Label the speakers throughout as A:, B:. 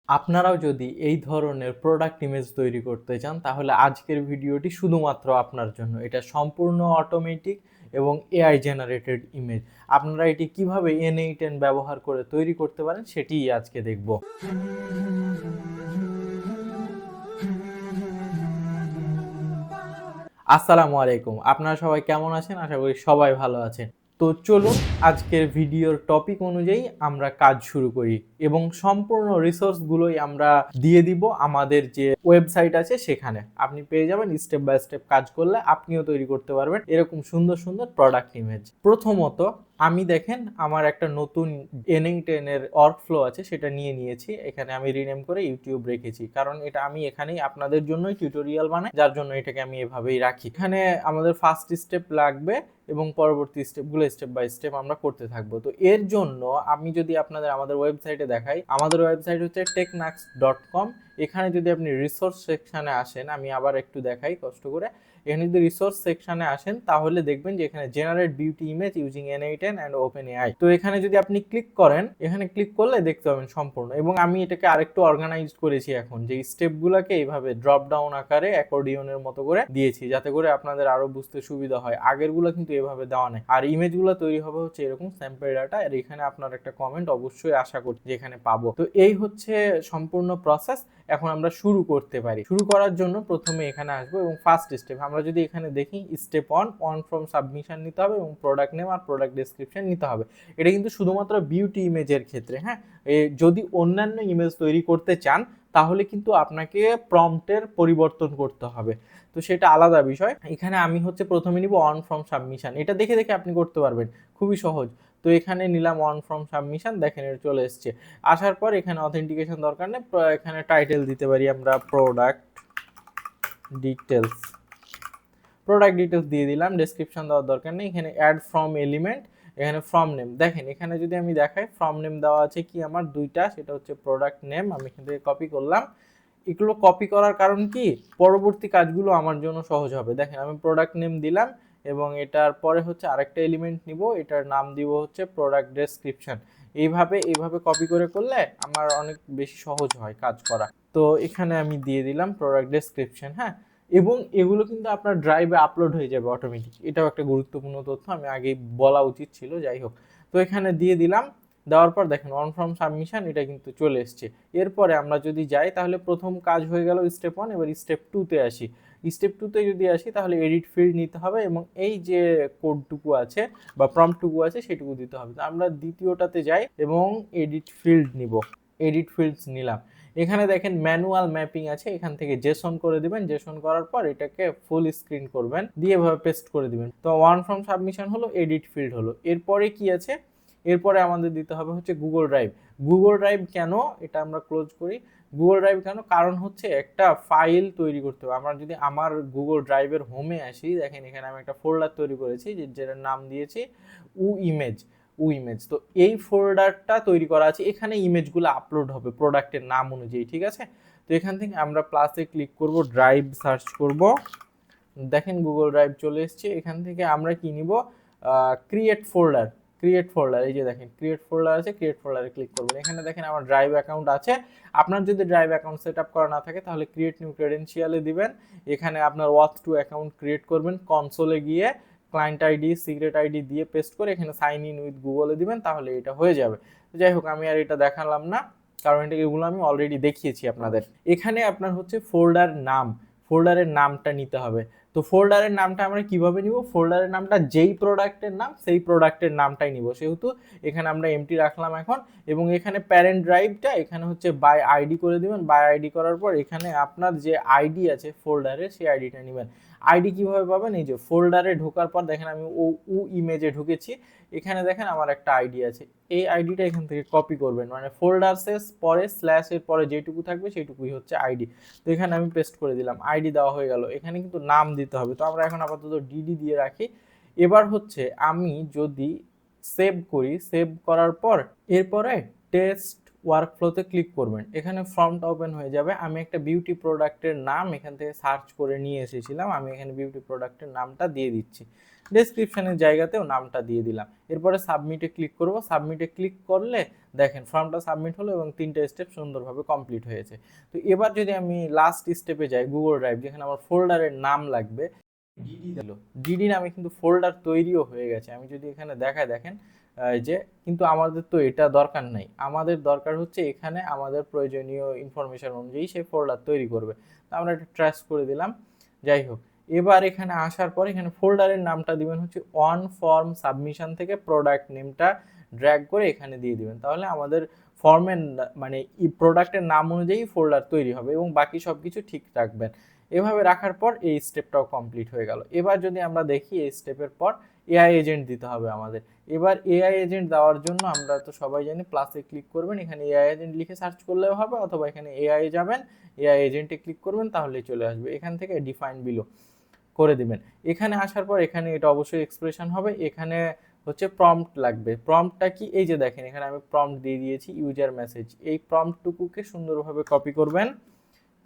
A: আপনারাও যদি এই ধরনের প্রোডাক্ট ইমেজ তৈরি করতে চান তাহলে আজকের ভিডিওটি শুধুমাত্র আপনার জন্য। এটা সম্পূর্ণ অটোমেটিক এবং এআই জেনারেটেড ইমেজ। আপনারা এটি কিভাবে N8N ব্যবহার করে তৈরি করতে পারেন সেটিই আজকে দেখব। আসসালামু আলাইকুম, আপনারা সবাই কেমন আছেন? আশা করি সবাই ভালো আছেন। তো চলুন আজকের ভিডিওর টপিক অনুযায়ী আমরা কাজ শুরু করি এবং সম্পূর্ণ রিসোর্সগুলোই আমরা দিয়ে দিব আমাদের যে ওয়েবসাইট আছে সেখানে। আপনি পেয়ে যাবেন স্টেপ বাই স্টেপ কাজ করলে আপনিও তৈরি করতে পারবেন এরকম সুন্দর সুন্দর প্রোডাক্ট ইমেজ। প্রথমত আমি দেখেন আমার একটা নতুন N8N এর ওয়ার্কফ্লো আছে, সেটা নিয়ে নিয়েছি। এখানে আমি রিনেম করে ইউটিউব রেখেছি, কারণ এটা আমি এখানেই আপনাদের জন্যই টিউটোরিয়াল বানাই, যার জন্য এটাকে আমি এভাবেই রাখি। এখানে আমাদের ফার্স্ট স্টেপ লাগবে এবং পরবর্তী স্টেপগুলো স্টেপ বাই স্টেপ আমরা করতে থাকবো। তো এর জন্য আমি যদি আপনাদের আমাদের ওয়েবসাইটে দেখাই, আমাদের ওয়েবসাইট হচ্ছে technux.com। এখানে যদি আপনি রিসোর্স সেকশনে আসেন, আমি আবার একটু দেখাই কষ্ট করে। এখানে যদি রিসোর্স সেকশনে আসেন তাহলে দেখবেন যে এখানে generate beauty image using N8N and OpenAI। তো এখানে যদি আপনি ক্লিক করেন, এখানে ক্লিক করলে দেখতে পাবেন সম্পূর্ণ। এবং আমি এটাকে আরেকটু অর্গানাইজড করেছি এখন, যে স্টেপগুলোকে এইভাবে ড্রপ ডাউন আকারে অ্যাকর্ডিয়নের মতো করে দিয়েছি, যাতে করে আপনাদের আরো বুঝতে সুবিধা হয়। আগেরগুলো কিন্তু এভাবে দেওয়া নেই। আর ইমেজগুলো তৈরি হবে হচ্ছে এরকম স্যাম্পল ডাটা। আর এখানে আপনার একটা কমেন্ট অবশ্যই আশা করছি যে এখানে পাবো। তো এই হচ্ছে সম্পূর্ণ প্রসেস। এখন আমরা শুরু করতে পারি। শুরু করার জন্য প্রথমে এখানে আসবো এবং ফার্স্ট স্টেপ আমরা যদি এখানে দেখি, স্টেপ ওয়ান ফ্রম সাবমিশন নিতে হবে এবং প্রোডাক্ট নেম আর প্রোডাক্ট ডেসক্রিপশন নিতে হবে। এটা কিন্তু শুধুমাত্র বিউটি ইমেজের ক্ষেত্রে। হ্যাঁ, যদি অন্যান্য ইমেজ তৈরি করতে চান তাহলে কিন্তু আপনাকে প্রম্পটের পরিবর্তন করতে হবে, তো সেটা আলাদা বিষয়। এখানে আমি হচ্ছে প্রথমে নিব অন ফ্রম সাবমিশন। এটা দেখে দেখে আপনি করতে পারবেন, খুবই সহজ। তো এখানে নিলাম অন ফ্রম সাবমিশন, দেখেন এটা চলে এসছে। আসার পর এখানে অথেন্টিকেশন দরকার নেই, এখানে টাইটেল দিতে পারি আমরা প্রোডাক্ট ডিটেলস। প্রোডাক্ট ডিটেলস দিয়ে দিলাম, ডেসক্রিপশন দেওয়ার দরকার নেই। এখানে অ্যাড ফ্রম এলিমেন্ট, এখানে ফ্রম নেম। দেখেন এখানে যদি আমি দেখাই, ফ্রম নেম দেওয়া আছে কি আমার দুইটা, সেটা হচ্ছে প্রোডাক্ট নেম। আমি এখান থেকে কপি করলাম। এগুলো কপি করার কারণ কি, পরবর্তী কাজগুলো আমার জন্য সহজ হবে। দেখেন আমি প্রোডাক্ট নেম দিলাম এবং এটার পরে হচ্ছে আরেকটা এলিমেন্ট নিব, এটার নাম দিব হচ্ছে প্রোডাক্ট ডেসক্রিপশন। এইভাবে কপি করে করলে আমার অনেক বেশি সহজ হয় কাজ করা। তো এখানে আমি দিয়ে দিলাম প্রোডাক্ট ডেসক্রিপশন। হ্যাঁ, এবং এগুলো কিন্তু আপনার ড্রাইভে আপলোড হয়ে যাবে অটোমেটিক। এটাও একটা গুরুত্বপূর্ণ তথ্য, আমি আগেই বলা উচিত ছিল, যাই হোক। তো এখানে দিয়ে দিলাম। দেওয়ার পর দেখেন অন ফ্রম সাবমিশন এটা কিন্তু চলে এসছে। এরপরে আমরা যদি যাই তাহলে প্রথম কাজ হয়ে গেল স্টেপ ওয়ান। এবার স্টেপ টুতে আসি। স্টেপ টুতে যদি আসি তাহলে এডিট ফিল্ড নিতে হবে এবং এই যে কোডটুকু আছে বা প্রম্পটুকু আছে সেটুকু দিতে হবে। তো আমরা দ্বিতীয়টাতে যাই এবং এডিট ফিল্ড নিব। এডিট ফিল্ডস নিলাম। এখানে দেখেন ম্যানুয়াল ম্যাপিং আছে, এখান থেকে জেসন করে দিবেন। জেসন করার পর এটাকে ফুল স্ক্রিন করবেন, দিয়ে এভাবে পেস্ট করে দিবেন। তো ওয়ান ফ্রম সাবমিশন হলো, এডিট ফিল্ড হলো। এরপরে কি আছে, এরপরে আমাদের দিতে হবে হচ্ছে গুগল ড্রাইভ। গুগল ড্রাইভ কেন, এটা আমরা ক্লোজ করি। গুগল ড্রাইভ কেন, কারণ হচ্ছে একটা ফাইল তৈরি করতে হবে। আমরা যদি আমার গুগল ড্রাইভের হোমে আসি, দেখেন এখানে আমি একটা ফোল্ডার তৈরি করেছি যেটার নাম দিয়েছি ইমেজ। তো এই ফোল্ডারটা তৈরি করা আছে, এখানে ইমেজগুলো আপলোড হবে প্রোডাক্টের নাম অনুযায়ী, ঠিক আছে। তো এখান থেকে আমরা প্লাসে ক্লিক করব, ড্রাইভ সার্চ করব। দেখেন গুগল ড্রাইভ চলে এসছে। এখান থেকে আমরা কি নিব, ক্রিয়েট ফোল্ডার। এই যে দেখেন ক্রিয়েট ফোল্ডার আছে, ক্রিয়েট ফোল্ডারে ক্লিক করবেন। এখানে দেখেন আমার ড্রাইভ অ্যাকাউন্ট আছে। আপনার যদি ড্রাইভ অ্যাকাউন্ট সেট আপ করা না থাকে তাহলে ক্রিয়েট নিউ ক্রেডেনশিয়ালে দিবেন। এখানে আপনার ওয়াথ টু অ্যাকাউন্ট ক্রিয়েট করবেন, কনসোলে গিয়ে ক্লায়েন্ট আইডি সিক্রেট আইডি দিয়ে পেস্ট করে এখানে সাইন ইন উইথ গুগলে দিবেন, তাহলে এটা হয়ে যাবে। যাই হোক, আমি আর এটা দেখালাম না, কারণ এগুলো আমি অলরেডি দেখিয়েছি আপনাদের। এখানে আপনার হচ্ছে ফোল্ডারের নামটা নিতে হবে। তো ফোল্ডারের নামটা আমরা কিভাবে নিব, ফোল্ডারের নামটা যেই প্রোডাক্টের নাম সেই প্রোডাক্টের নামটাই নিব। সেহেতু এখানে আমরা এমটি রাখলাম এখন। এবং এখানে প্যারেন্ট ড্রাইভটা এখানে হচ্ছে বাই আইডি করে দিবেন। বাই আইডি করার পর এখানে আপনার যে আইডি আছে ফোল্ডারে সেই আইডিটা নেবেন। আইডি কিভাবে পাবেন, এই যে ফোল্ডারে ঢোকার পর দেখেন আমি ইমেজে ঢুকেছি। এখানে দেখেন আমার একটা আইডি আছে, এই আইডিটা এখান থেকে কপি করবেন। মানে ফোল্ডারসের পরে স্ল্যাশের পরে যেটুকু থাকবে সেইটুকুই হচ্ছে আইডি। তো এখানে আমি পেস্ট করে দিলাম, আইডি দেওয়া হয়ে গেল। এখানে কিন্তু নাম দিতে হবে, তো আমরা এখন আপাতত ডিডি দিয়ে রাখি। এবার হচ্ছে আমি যদি সেভ করি, সেভ করার পর এরপরে টেস্ট ওয়ার্কফ্লোতে ক্লিক করবেন, এখানে ফর্মটা ওপেন হয়ে যাবে। আমি একটা বিউটি প্রোডাক্টের নাম এখান থেকে সার্চ করে নিয়ে এসেছিলাম, আমি এখানে বিউটি প্রোডাক্টের নামটা দিয়ে দিচ্ছি, ডেসক্রিপশনের জায়গাতেও নামটা দিয়ে দিলাম। এরপরে সাবমিটে ক্লিক করব। সাবমিটে ক্লিক করলে দেখেন ফর্মটা সাবমিট হলো এবং 3টে স্টেপ সুন্দরভাবে কমপ্লিট হয়েছে। তো এবার যদি আমি লাস্ট স্টেপে যাই, গুগল ড্রাইভ, যেখানে আমার ফোল্ডারের নাম লাগবে, ডিডি নামে কিন্তু ফোল্ডার তৈরিও হয়ে গেছে। আমি যদি এখানে দেখাই, দেখেন যে কিন্তু আমাদের তো এটা দরকার নাই, আমাদের দরকার হচ্ছে এখানে আমাদের প্রয়োজনীয় ইনফরমেশন অনুযায়ী সেই ফোল্ডার তৈরি করবে। তো আমরা এটা ট্রাস্ট করে দিলাম। যাই হোক, এবার এখানে আসার পর এখানে ফোল্ডারের নামটা দিবেন হচ্ছে অন ফর্ম সাবমিশন থেকে প্রোডাক্ট নেমটা ড্র্যাগ করে এখানে দিয়ে দিবেন, তাহলে আমাদের ফর্মের মানে প্রোডাক্টের নাম অনুযায়ী ফোল্ডার তৈরি হবে এবং বাকি সব কিছু ঠিক রাখবেন। এভাবে রাখার পর এই স্টেপটাও কমপ্লিট হয়ে গেল। এবার যদি আমরা দেখি এই স্টেপের পর এআই এজেন্ট দিতে হবে আমাদের। এবার এআই এজেন্ট দেওয়ার জন্য আমরা তো সবাই জানি প্লাসে ক্লিক করবেন, এখানে এআই এজেন্ট লিখে সার্চ করলেও হবে, অথবা এখানে এআই যাবেন, এআই এজেন্টে ক্লিক করবেন, তাহলেই চলে আসবে। এখান থেকে ডিফাইন বিলো করে দিবেন। এখানে আসার পর এখানে এটা অবশ্যই এক্সপ্রেশন হবে। এখানে হচ্ছে প্রম্পট লাগবে। প্রম্পটটা কি, এই যে দেখেন এখানে আমি প্রম্পট দিয়ে দিয়েছি ইউজার মেসেজ। এই প্রম্পটটুকুকে সুন্দরভাবে কপি করবেন।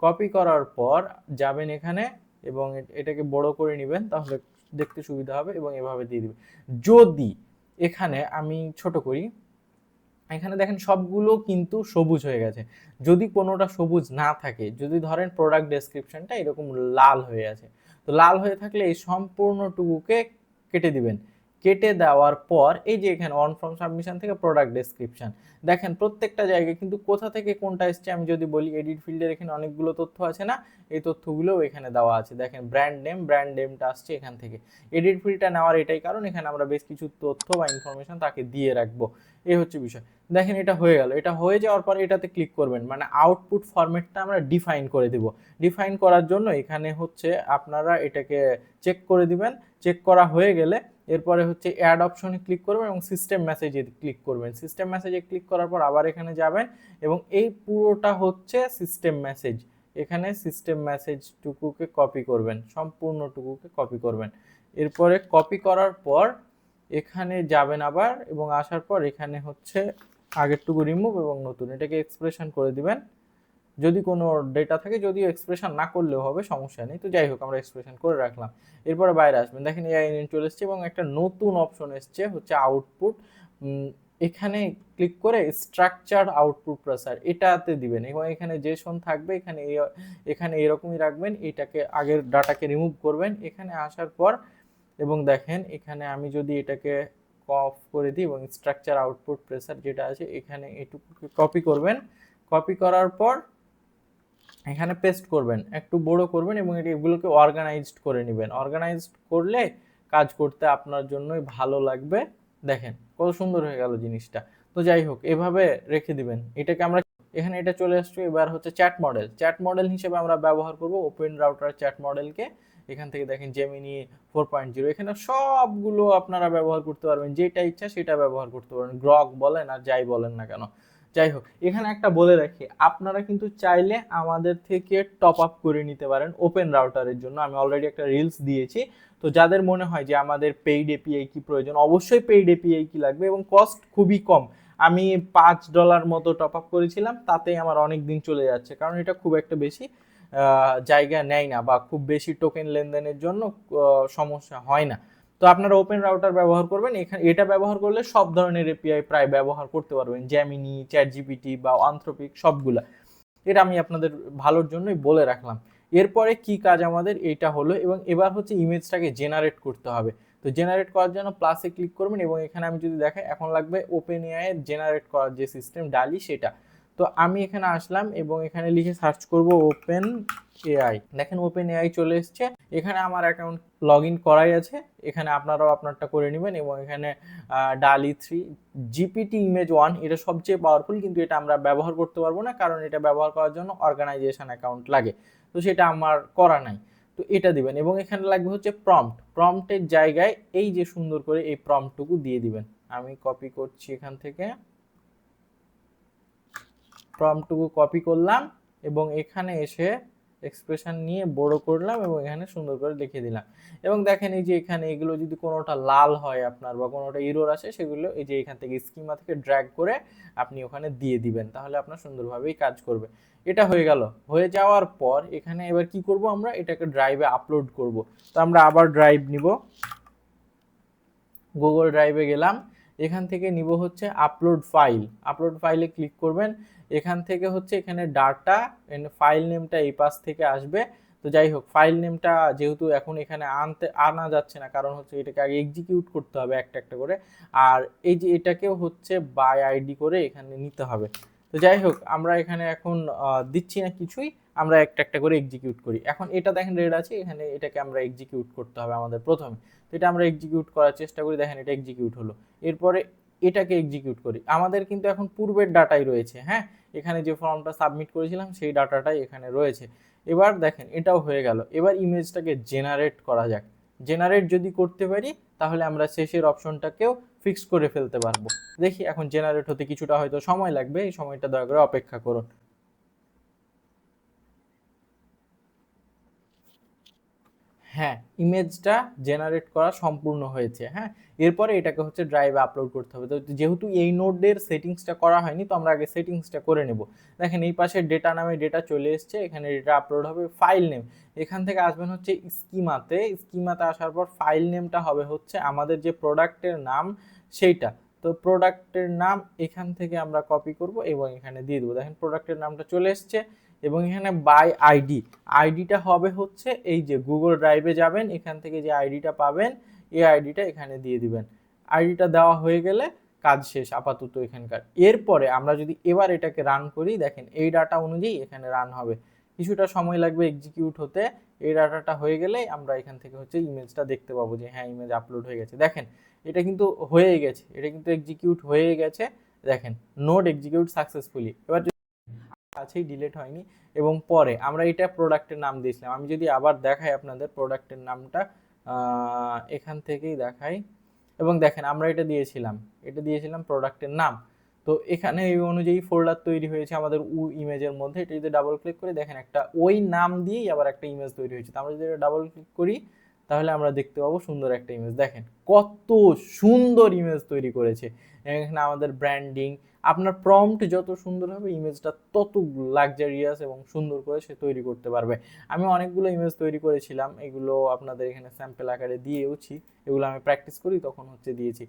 A: কপি করার পর যাবেন এখানে এবং এটাকে বড় করে নেবেন, তাহলে দেখতে সুবিধা হবে, এবং এভাবে দিয়ে দিবেন। যদি এখানে আমি ছোট করি, এখানে দেখেন সবগুলো কিন্তু সবুজ হয়ে গেছে। যদি কোনোটা সবুজ না থাকে, যদি ধরেন প্রোডাক্ট ডেসক্রিপশনটা এরকম লাল হয়ে আছে, তো লাল হয়ে থাকলে এই সম্পূর্ণটুকুকে কেটে দিবেন। কেটে দেওয়ার পর এই যে এখানে অন ফর্ম সাবমিশন থেকে প্রোডাক্ট ডেসক্রিপশন, দেখেন প্রত্যেকটা জায়গায় কিন্তু কোথা থেকে কোনটা এসছে আমি যদি বলি, এডিট ফিল্ডের এখানে অনেকগুলো তথ্য আছে না, এই তথ্যগুলোও এখানে দেওয়া আছে। দেখেন ব্র্যান্ড নেমটা আসছে এখান থেকে। এডিট ফিল্ডটা নেওয়ার এটাই কারণ, এখানে আমরা বেশ কিছু তথ্য বা ইনফরমেশন তাকে দিয়ে রাখবো, এই হচ্ছে বিষয়। দেখেন এটা হয়ে গেল। এটা হয়ে যাওয়ার পর এটাতে ক্লিক করবেন, মানে আউটপুট ফরম্যাটটা আমরা ডিফাইন করে দিব। ডিফাইন করার জন্য এখানে হচ্ছে আপনারা এটাকে চেক করে দিবেন। চেক করা হয়ে গেলে এরপরে হচ্ছে অ্যাড অপশনে ক্লিক করবেন এবং সিস্টেম মেসেজে ক্লিক করবেন। সিস্টেম মেসেজে ক্লিক করার পর আবার এখানে যাবেন এবং এই পুরোটা হচ্ছে সিস্টেম মেসেজ। এখানে সিস্টেম মেসেজটুকুকে কপি করবেন, সম্পূর্ণটুকুকে কপি করবেন। এরপরে কপি করার পর এখানে যাবেন আবার, এবং আসার পর এখানে হচ্ছে আগেরটুকু রিমুভ এবং নতুন, এটাকে এক্সপ্রেশন করে দিবেন। যদি কোনো ডেটা থাকে, যদিও এক্সপ্রেশন না করলেও হবে, সমস্যা নেই। তো যাই হোক, আমরা এক্সপ্রেশন করে রাখলাম। এরপরে বাইরে আসবেন, দেখেন এআই ইঞ্জিন চলে এসছে এবং একটা নতুন অপশন এসছে হচ্ছে আউটপুট। এখানে ক্লিক করে স্ট্রাকচার আউটপুট প্রসার এটাতে দিবেন এবং এখানে জেসন থাকবে, এখানে এরকমই রাখবেন। এটাকে আগের ডাটাকে রিমুভ করবেন। এখানে আসার পর এবং দেখেন এখানে আমি যদি এটাকে অফ করে দিই এবং স্ট্রাকচার আউটপুট প্রেসার যেটা আছে এখানে এটুকুকে কপি করবেন। কপি করার পর এখানে পেস্ট করবেন, একটু বড় করবেন এবং এগুলোকে অর্গানাইজড করে নেবেন। অর্গানাইজড করলে কাজ করতে আপনার জন্যই ভালো লাগবে। দেখেন কত সুন্দর হয়ে গেল জিনিসটা। তো যাই হোক, এভাবে রেখে দিবেন। এটাকে আমরা এখানে এটা চলে আসছে। এবার হচ্ছে চ্যাট মডেল। চ্যাট মডেল হিসেবে আমরা ব্যবহার করব ওপেন রাউটার চ্যাট মডেলকে। এখান থেকে দেখেন জেমিনি 4.0, এখানে সবগুলো আপনারা ব্যবহার করতে পারবেন, যেটা ইচ্ছা সেটা ব্যবহার করতে পারবেন, গ্রক বলেন আর যাই বলেন না কেন। যাই হোক, এখানে একটা বলে রাখি, আপনারা কিন্তু চাইলে আমাদের থেকে টপ আপ করে নিতে পারেন ওপেন রাউটারের জন্য। আমি অলরেডি একটা রিলস দিয়েছি। তো যাদের মনে হয় যে আমাদের পেইড এপিআই কি প্রয়োজন, অবশ্যই পেইড এপিআই কি লাগবে এবং কস্ট খুবই কম। আমি $5 মতো টপ আপ করেছিলাম, তাতেই আমার অনেক দিন চলে যাচ্ছে, কারণ এটা খুব একটা বেশি জায়গা নেয় না বা খুব বেশি টোকেন লেনদেনের জন্য সমস্যা হয় না। তো আপনারা ওপেন রাউটার ব্যবহার করবেন। এখানে এটা ব্যবহার করলে সব ধরনের এপিআই প্রায় ব্যবহার করতে পারবেন, জেমিনি, চ্যাট জিপিটি বা অ্যানথ্রোপিক সবগুলা। এটা আমি আপনাদের ভালোর জন্যই বলে রাখলাম। এরপরে কি কাজ আমাদের, এটা হলো, এবং এবার হচ্ছে ইমেজটাকে জেনারেট করতে হবে। তো জেনারেট করার জন্য প্লাসে ক্লিক করবেন এবং এখানে আমি যদি দেখাই, এখন লাগবে ওপেন এআই এর জেনারেট করার যে সিস্টেম ডালি সেটা। তো আমি এখানে আসলাম এবং এখানে লিখে সার্চ করব ওপেন এআই। দেখেন ওপেন এআই চলে এসছে। এখানে আমার অ্যাকাউন্ট লগ ইন করাই আছে, এখানে আপনারাও আপনারটা করে নেবেন। এবং এখানে ডালি 3 জিপিটি ইমেজ 1 এটা সবচেয়ে পাওয়ারফুল, কিন্তু এটা আমরা ব্যবহার করতে পারবো না, কারণ এটা ব্যবহার করার জন্য অর্গানাইজেশন অ্যাকাউন্ট লাগে। তো সেটা আমার করা নাই। তো এটা দিবেন এবং এখানে লাগবে হচ্ছে প্রম্পটের জায়গায় এই যে সুন্দর করে এই প্রম্পটটুকু দিয়ে দিবেন। আমি কপি করছি, এখান থেকে প্রম্পটটুকু কপি করলাম এবং এখানে এসে এক্সপ্রেশন নিয়ে বড় করলাম এবং এখানে সুন্দর করে লিখে দিলাম। এবং দেখেন এই যে এখানে এগুলো যদি কোনোটা লাল হয় আপনার বা কোনোটা এরর আসে, সেগুলো এই যে এখান থেকে স্কিমা থেকে ড্র্যাগ করে আপনি ওখানে দিয়ে দিবেন, তাহলে আপনার সুন্দরভাবেই কাজ করবে। এটা হয়ে গেল। হয়ে যাওয়ার পর এখানে এবার কি করব, আমরা এটাকে ড্রাইভে আপলোড করব। তো আমরা আবার ড্রাইভ নিব, গুগল ড্রাইভে গেলাম, এখান থেকে নিব হচ্ছে আপলোড ফাইল। আপলোড ফাইলে ক্লিক করবেন, এখান থেকে হচ্ছে এখানে ডাটা ফাইল নেমটা এই পাশ থেকে আসবে। তো যাই হোক, ফাইল নেমটা যেহেতু এখন এখানে আনা যাচ্ছে না, কারণ হচ্ছে এটাকে আগে এক্সিকিউট করতে হবে একটা একটা করে, আর এই যে এটাকেও হচ্ছে বাই আইডি করে এখানে নিতে হবে। তো যাই হোক, আমরা এখানে এখন দিচ্ছি না কিছুই, আমরা একটা একটা করে এক্সিকিউট করি। এখন এটা দেখেন রেড আছে, এখানে এটাকে আমরা এক্সিকিউট করতে হবে আমাদের প্রথমে। তো এটা আমরা এক্সিকিউট করার চেষ্টা করি, দেখেন এটা এক্সিকিউট হলো। এরপরে এটাকে এক্সিকিউট করি। আমাদের কিন্তু এখন পূর্বের ডাটাই রয়েছে, হ্যাঁ, এখানে যে ফর্মটা সাবমিট করেছিলাম সেই ডাটাটাই এখানে রয়েছে। এবার দেখেন এটাও হয়ে গেল। এবার ইমেজটাকে জেনারেট করা যাক। জেনারেট যদি করতে পারি তাহলে আমরা শেষের অপশনটাকেও ফিক্স করে ফেলতে পারবো। দেখি এখন জেনারেট হতে কিছুটা হয়তো সময় লাগবে, এই সময়টা দয়া করে অপেক্ষা করুন। হ্যাঁ, ইমেজটা জেনারেট করা সম্পূর্ণ হয়েছে। হ্যাঁ, এরপরে এটাকে হচ্ছে ড্রাইভে আপলোড করতে হবে। তো যেহেতু এই নোডের সেটিংসটা করা হয়নি, তো আমরা আগে সেটিংসটা করে নেব। দেখেন এই পাশে ডেটা নামে ডেটা চলে এসছে, এখানে ডেটা আপলোড হবে। ফাইল নেম, এখান থেকে আসবেন হচ্ছে স্কিমাতে। স্কিমাতে আসার পর ফাইল নেমটা হবে হচ্ছে আমাদের যে প্রোডাক্টের নাম সেইটা। তো প্রোডাক্টের নাম এখান থেকে আমরা কপি করব এবং এখানে দিয়ে দেবো। দেখেন প্রোডাক্টের নামটা চলে এসছে এবং এখানে বাই আইডি, আইডিটা হবে হচ্ছে এই যে গুগল ড্রাইভে যাবেন, এখান থেকে যে আইডিটা পাবেন এই আইডিটা এখানে দিয়ে দিবেন। আইডিটা দেওয়া হয়ে গেলে কাজ শেষ আপাতত এখানকার। এরপরে আমরা যদি এবার এটাকে রান করি, দেখেন এই ডাটা অনুযায়ী এখানে রান হবে, কিছুটা সময় লাগবে এক্সিকিউট হতে। এই ডাটাটা হয়ে গেলে আমরা এখান থেকে হচ্ছে ইমেজটা দেখতে পাবো যে হ্যাঁ ইমেজ আপলোড হয়ে গেছে। দেখেন এটা কিন্তু হয়ে গেছে, এটা কিন্তু এক্সিকিউট হয়ে গেছে। দেখেন নোড এক্সিকিউট সাকসেসফুলি। এবার আছেই, ডিলিট হয়নি। এবং পরে আমরা এটা প্রোডাক্টের নাম দিয়েছিলাম, আমি যদি আবার দেখাই আপনাদের প্রোডাক্টের নামটা এখান থেকেই দেখাই, এবং দেখেন আমরা এটা দিয়েছিলাম, এটা দিয়েছিলাম প্রোডাক্টের নাম। তো এখানে এই অনুযায়ী ফোল্ডার তৈরি হয়েছে আমাদের ইমেজের মধ্যে। এটা যদি ডাবল ক্লিক করি, দেখেন একটা ওই নাম দিয়েই আবার একটা ইমেজ তৈরি হয়েছে। তো আমরা যদি এটা ডাবল ক্লিক করি তাহলে আমরা দেখতে পাবো সুন্দর একটা ইমেজ। দেখেন কত সুন্দর ইমেজ তৈরি করেছে। এখানে আমাদের ব্র্যান্ডিং, আপনার প্রম্পট যত সুন্দর হবে ইমেজটা তত লাক্সারিয়াস এবং সুন্দর করে সে তৈরি করতে পারবে। আমি অনেকগুলো ইমেজ তৈরি করেছিলাম, এগুলো আপনাদের এখানে স্যাম্পল আকারে দিয়েওছি, এগুলো আমি প্র্যাকটিস করি তখন হচ্ছে দিয়েছি।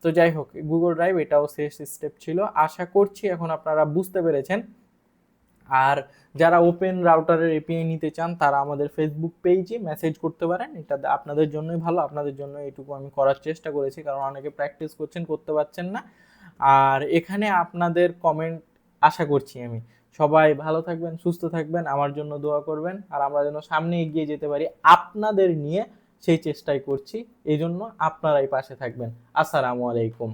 A: তো যাই হোক, গুগল ড্রাইভ এটাও শেষ স্টেপ ছিল। আশা করছি এখন আপনারা বুঝতে পেরেছেন। আর যারা ওপেন রাউটারের এপিআই নিতে চান তারা আমাদের ফেসবুক পেজে মেসেজ করতে পারেন, এটা আপনাদের জন্যই ভালো, আপনাদের জন্য এটুকু আমি করার চেষ্টা করেছি, কারণ অনেকে প্র্যাকটিস করছেন করতে পারছেন না। আর এখানে আপনাদের কমেন্ট আশা করছি আমি। সবাই ভালো থাকবেন, সুস্থ থাকবেন, আমার জন্য দোয়া করবেন, আর আমরা যেন সামনে এগিয়ে যেতে পারি আপনাদের নিয়ে সেই চেষ্টাই করছি, এই জন্য আপনারাই পাশে থাকবেন। আসসালামু আলাইকুম।